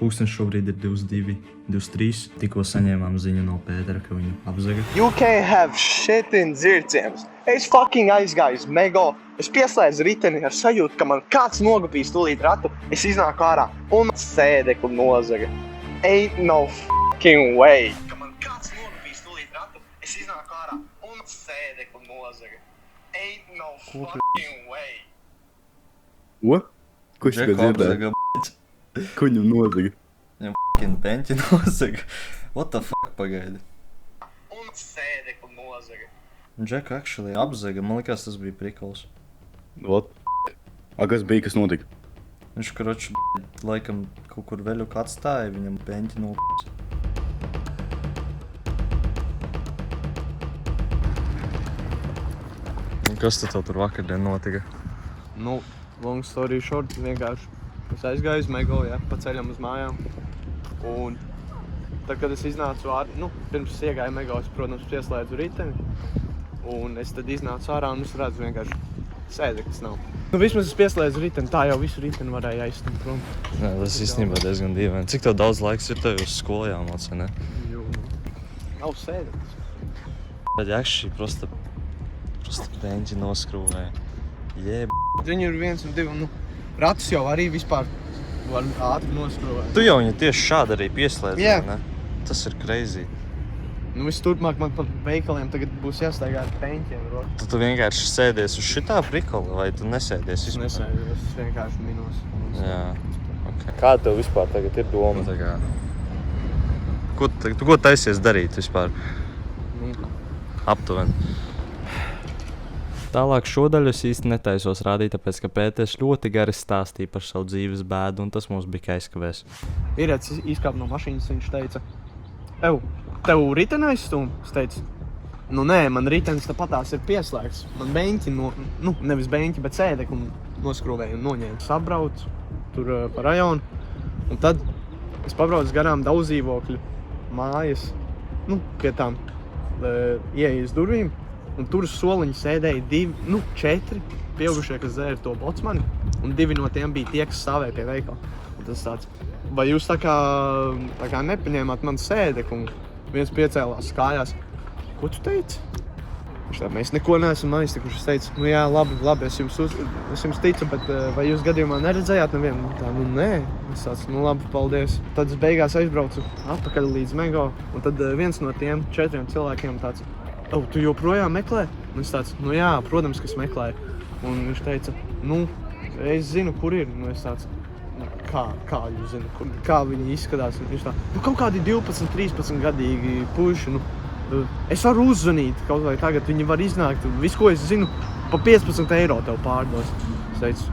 Pūkstens šobrīd ir 22, 23. Tikko saņēmām ziņu no Pētera, ka viņu apzaga. You can't have shit in dzirciems. Es fucking aizgāju uz Mego. Es pieslēdzu riteni ar sajūtu, ka man kāds nogapīs tūlīt ratu. Es iznāku ārā un sēdekli nozaga. Ain't no fucking way. Ka man kāds nogapīs tūlīt ratu. Es iznāku ārā un sēdekli nozaga. Ain't no fucking way. Ko? Ko es tikai dzirdēju? Ko viņam nozaga? Viņam f***ing beņķi nozaga. What the fuck, pagaidi? Un sēdekli nozaga. Džeku actually apzaga, man likās tas bija prikols. What? Kas bija, kas notika? Viņš, karoči, laikam kaut kur veļuku atstāja, viņam beņķi nopis. Kas tad tev tur vakardien notika? Nu, long story short, vienkārši es aizgāju uz Mego, ja, pa ceļam uz mājām. Un tad, kad es iznācu ārā, pirms es iegāju Mego, es, protams, pieslēdzu riteni. Un es tad iznācu ārā un es redzu vienkārši sēdeklis nav. Vismaz es pieslēdzu riteni, tā jau visu riteni varēja aizstumt prom. Jā, tas īstenībā diezgan dīvaini. Cik tev daudz laiks ir tev uz skolu jāmācē, ne? Jo, nav sēdeklis. Bet jakši prosta beņķi noskrūvēja. Viņi ir 1 un 2, ratus jau arī vispār var ātri noskrūvēt. Tu jau viņu tieši šādi arī pieslēdzi, Jā. ne? Tas ir crazy. Viss turpmāk man pa veikaliem tagad būs jāstaigā ar peņķiem. Tu vienkārši sēdies uz šitā prikola, vai tu nesēdies Es vispār? nesēju, es vienkārši minos. Jā, ok. Kā tev vispār tagad ir doma? Tā kā... Ko taisies darīt vispār? Aptuveni. Tālāk šo daļu es īsti netaisos rādīt, tāpēc, ka Pēters ļoti gari stāstīja par savu dzīves bēdu, un tas mums bija aizkavēs. Ierēcis izkāp no mašīnas, viņš teica, tev riteni aizstūm? Es teicu, nē, man ritenis tāpatās ir pieslēgts. Man beņķi, nevis beņķi, bet sēdekli noskrūvēja un noņēma. Sabraucu tur pa rajonu, un tad es pabraucu garām daudz dzīvokļu mājas, pie tām ieejas durvīm. Un tur uz soliņa sēdēja 4 pieaugušie, kas dzēra to bocmani, un 2 no tiem bija tie, kas stāvēja pie veikala. Un tas tāds, vai jūs tā kā nepaņēmāt man sēdekli, un viens piecēlās kājās. Ko tu teici? Viņš tā, mēs neko neesam aiztikuši. Es teicu, jā, labi, es jums ticu, bet vai jūs gadījumā neredzējāt nevienu? Tā, nē. Es tāds, labi, paldies. Tad es beigās aizbraucu atpakaļ līdz Mego, un tad viens no tiem 4 cilvēkiem tāds, tu joprojām meklē? Un es tāds, jā, protams, ka es meklēju. Un viņš teica, es zinu, kur ir. Un es tāds, kā jūs zinu, kā viņi izskatās? Un viņš tā, kaut kādi 12, 13 gadīgi puiši, es varu uzzvanīt kaut vai tagad, viņi var iznākt. Visu, ko es zinu, pa 15 eiro tev pārdos. Es teicu,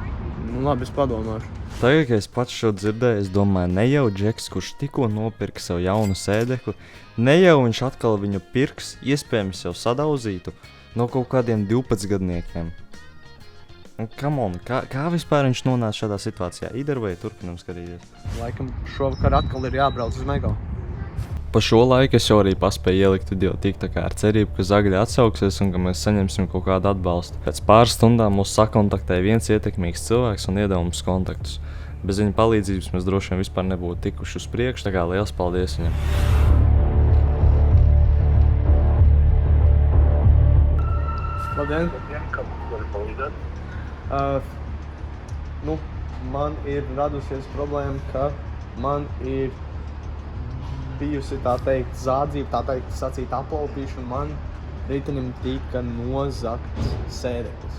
labi, es padomāšu. Tagad, kad es pats šo dzirdēju, es domāju, ne jau Džeks, kurš tikko nopirka sev jaunu sēdekli, ne jau viņš atkal viņu pirks, iespējams jau sadauzītu no kaut kādiem 12 gadniekiem. Come on, kā vispār viņš nonāca šādā situācijā? Either way, turpinam skatīties. Laikam šovakar atkal ir jābrauc uz Mego. Pa šo laiku es jau arī paspēju ielikt video tik tā kā ar cerību, ka Zagļa atsauksies un ka mēs saņemsim kaut kādu atbalstu. Pēc pāris stundām mūs sakontaktēja viens ietekmīgs cilvēks un iedeva mums kontaktus. Bez viņa palīdzības mēs droši vien vispār nebūtu tikuši uz priekšu, tā kā liels paldies viņam. Labdien! Kā var palīdzēt? Man ir radusies problēma, ka man ir bijusi tā teikt zādzība, tā teikt sacīt aplaupīšana, un man ritenim tika nozagts sēdeklis.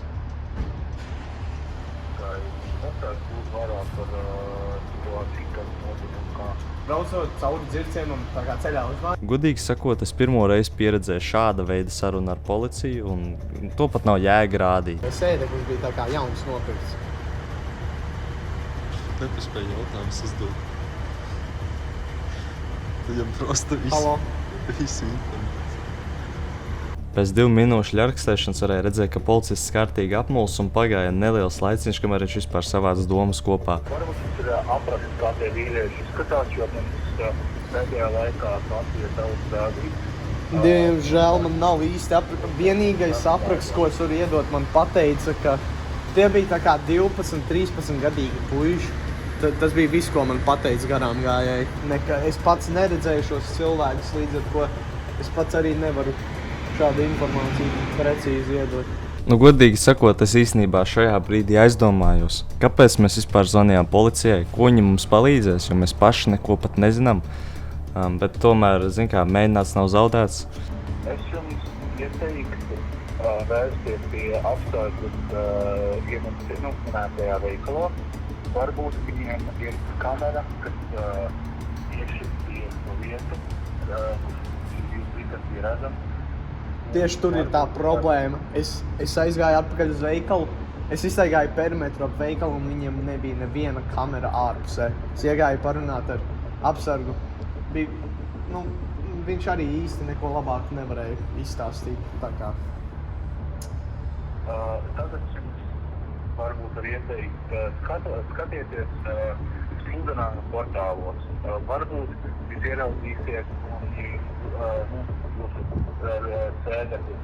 Kāds būtu vairāk par situāciju, kas notika un kā? Braucot cauri dzircienam, tā kā ceļā uz māju. Godīgi sakot, es pirmo reizi pieredzēju šāda veida sarunu ar policiju, un to pat nav jēga rādīt. Sēdeklis bija tā kā jauns nopirkts. Nepaspēju jautājumus uzdot. Viņam prosta Halo. visu informāciju. Pēc 2 minūšu ļarkstēšanas varēja redzēt, ka policists kārtīgi apmuls un pagāja neliels laiciņš, kamēr viņš vispār savāc domas kopā. Varbūt jums ir apraksts, kā tie vīrieši izskatās, jo mums pēdējā laikā Latvija daudz rādīt. Diemžēl man nav īsti vienīgais apraksts, ko es varu iedot, man pateica, ka tie bija tā kā 12, 13 gadīgi puiši. Tas bija viss, ko man pateica garām gājēji. Es pats neredzēju šos cilvēkus, līdz ar ko es pats arī nevaru šādu informāciju precīzi iedot. Nu, godīgi sakot, es īstenībā šajā brīdī aizdomājos, kāpēc mēs vispār zvanījām policijai, ko viņi mums palīdzēs, jo mēs paši neko pat nezinām. Bet tomēr, zin kā, mēģināts nav zaudēts. Es jums ieteiktu vērsties pie apstākļus minētajā veikalā. Varbūt viņiem ir kamera, kas tieši pie to vietu, kur jūs visat bija redzam. Tieši tur ir tā problēma. Es aizgāju atpakaļ uz veikalu. Es iztaigāju perimetru ap veikalu un viņiem nebija neviena kamera ārpusē. Es iegāju parunāt ar apsargu. Viņš arī īsti neko labāk nevarēja izstāstīt. Tā kā. Tagad jums varbūt var ieteikt, skatieties sludinājumu portālos. Varbūt jūs ieraudzīsiet un jūsu sēdekļu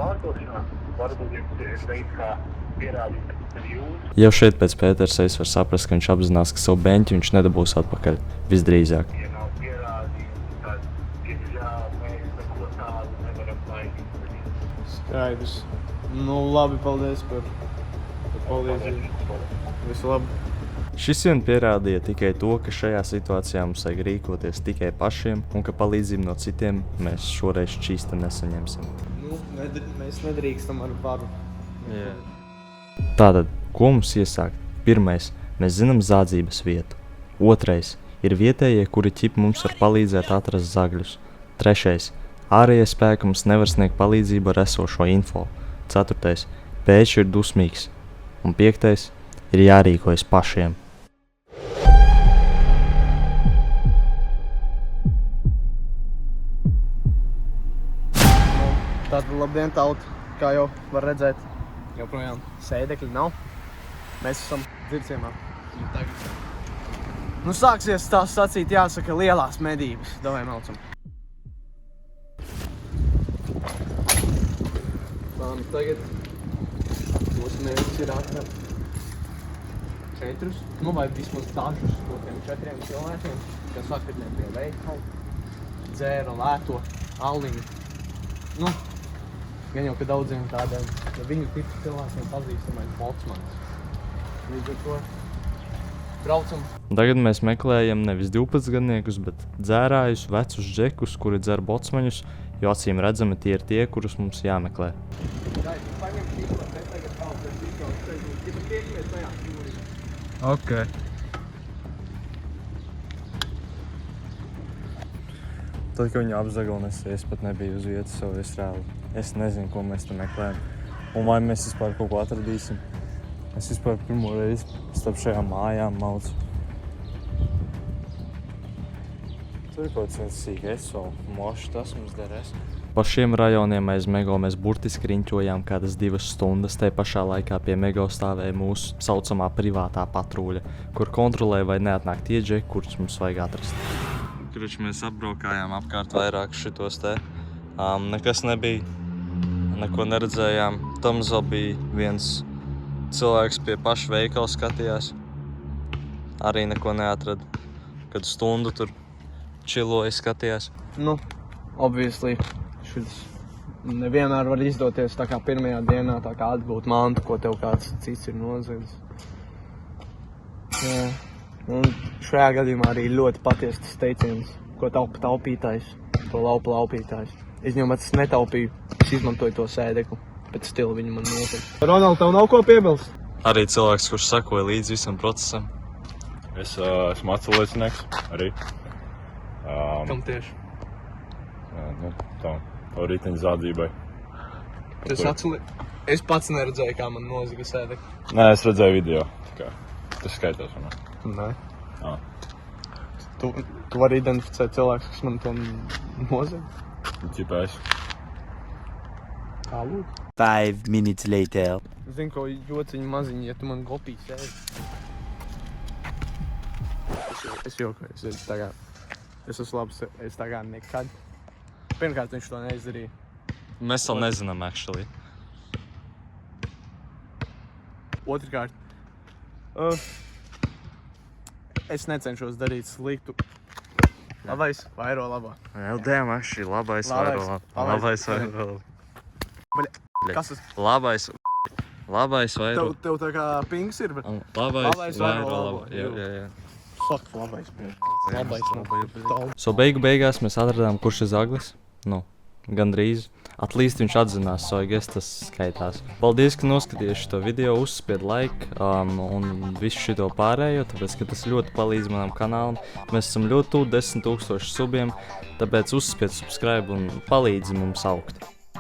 pārdošanā. Varbūt jums ir veids, kā pierādīt, ka jūs. Jau šeit pēc Pēters es varu saprast, ka viņš apzinās, ka savu beņķi viņš nedabūs atpakaļ. Visdrīzāk. Ja nav pierādījums, tad mēs neko tādu nevaram laidīt. Skaidrs. Nu, labi, paldies par palīdzību. Visu labi. Šis vien pierādīja tikai to, ka šajā situācijā mums vajag rīkoties tikai pašiem un ka palīdzību no citiem mēs šoreiz šķīsti nesaņemsim. Mēs nedrīkstam ar varu. Tātad, ko mums iesākt? Pirmais, mēs zinām zādzības vietu. Otrais, ir vietējie, kuri ķipi mums var palīdzēt atrast zagļus. Trešais, ārējie spēki mums nevar sniegt palīdzību ar esošo info. Ceturtais, pēkšņi ir dusmīgs. Un piektais, ir jārīkojas pašiem. Tātad labdien, tauta, kā jau var redzēt, joprojām sēdekļi nav. Mēs esam dzirciemā. Nu, sāksies tā sacīt, jāsaka, lielās medības. Davai maucam. Tagad mūsu mērķis ir atrast 4, vai vismaz dažus no tiem 4 cilvēkiem, kas vakardien pie veikala dzēra lēto aliņu. Gan jau, ka daudziem tādiem viņu tipu cilvēkiem pazīstamais Botsmanis. Līdz ar to braucam. Tagad mēs meklējam nevis 12-gadniekus, bet dzērājus, vecus džekus, kuri dzer Botsmaņus, jo acīm redzami tie ir tie, kurus mums jāmeklē. Ok. Tad, kad viņu apzaga un es pat nebiju uz vietas savu Izrēlu. Es nezinu, ko mēs te meklējam. Un vai mēs vispār kaut ko atradīsim. Es vispār pirmo reizi starp šajām mājām maucu. Tur ir kaut viens sīkais vēl mošs, tas mums derēs. Pa šiem rajoniem aiz Mego mēs burtiski riņķojām kādas 2 stundas. Te pašā laikā pie Mego stāvēja mūsu saucamā privātā patruļa, kur kontrolēja vai neatnāk tie džeki, kurus mums vajag atrast. Kruč mēs apbraukājām apkārt vairāk šitos te. Nekas nebija, neko neredzējām. Tam vēl bija viens cilvēks pie paša veikala skatījās. Arī neko neatrada. Kad stundu tur čiloja skatījās. Obviously, šis nevienmēr var izdoties tā kā pirmajā dienā, tā kā atbūt mantu, ko tev kāds cits ir noziedzis. Jā. Un šajā gadījumā arī ļoti patiesas teiciens, ko taupa taupītājs, to laupa laupītājs. Izņemot, es netaupīju, es izmantoju to sēdekli, pēc stila viņa man noteikti. Ronald, tev nav ko piebilst? Arī cilvēks, kurš sakoja līdz visam procesam. Es esmu atsaliecinieks arī. Kam tieši? Tā riteņa zādzībai. Es pats neredzēju, kā man nozaga sēdekli. Nē, es redzēju video. Tas skaitās man. Nē. Jā. Tu vari identificēt cilvēkus, kas man to nozaga? Ķipēs. Kā lūdzu? 5 minutes later. Zinu, ko jociņu maziņu, ja tu man gopī sēdi. Es jokoju, es esmu labs, es tagad nekad. Pirmkārt, viņš to neizdarīja. Mēs vēl nezinām, actually. Otrkārt, Es necenšos darīt sliktu. Labais, vairo labā. LDM, šī labais Labais vairo. Kas tas? Labais vairo. Tev tā kā pings ir, bet... Labais vairo vairo. labo. Jā. Fuck, labais. Labais. So beigās mēs atradām, kurš ir zaglis. Nu, gandrīz. Atlīst viņš atzinās, so tas skaitās. Paldies, ka noskatījies šo video, uzspied like un visu šito pārējo, tāpēc, ka tas ļoti palīdz manam kanālam. Mēs esam ļoti tuvu 10 000 subiem, tāpēc uzspied subscribe un palīdzi mums augt.